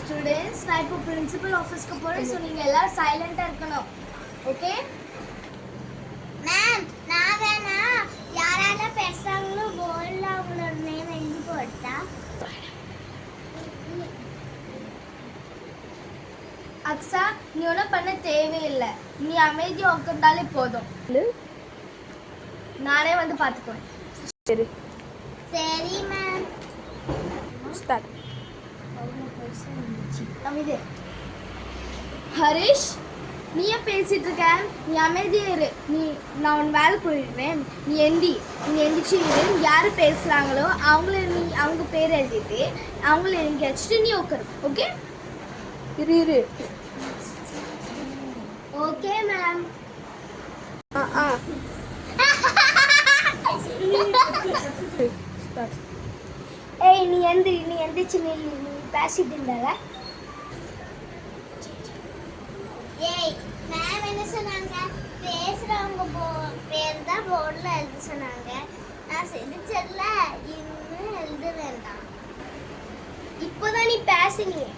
Students நான் இப்போ principal ஆஃபீஸ்க்கு போகிறேன். ஸோ நீங்கள் எல்லோரும் சைலண்ட்டாக இருக்கணும். Okay ma'am? நான் வேணா யாரால பேசுறாங்களோ போர்டில் அவங்களோட நேம் எழுதி போட்டா? அக்ஸா, நீ ஒன்றும் பண்ண தேவையில்லை. நீ அமைதியாக உட்காந்தாலே போதும். நானே வந்து பார்த்துக்குவேன். சரி சரி மேம். ஸ்டார்ட். அமைதி. ஹரிஷ், நீ ஏன் பேசிட்டு இருக்க? நீ அமைதியா இரு. நான் உன் வேலை போயிடுவேன். நீ எந்திரிச்சு இரு. யார் பேசுகிறாங்களோ அவங்க பேர் எழுதிட்டு அவங்கள எங்கே வச்சுட்டு நீ உட்காரு. ஓகே? இரு ஓகே மேம். ஸ்டார்ட். ஏய், நீ எந்திரிச்சு நில்லு. நீ பேசிட்டு இருந்தால. ஏய், மேம் என்ன சொன்னாங்க? பேசுறவங்க பேர் தான் போர்டில் எழுத சொன்னாங்க. நான் சிரிச்சதுல இன்னும் எழுத வேண்டாம். இப்போதான் நீ பேசினியே.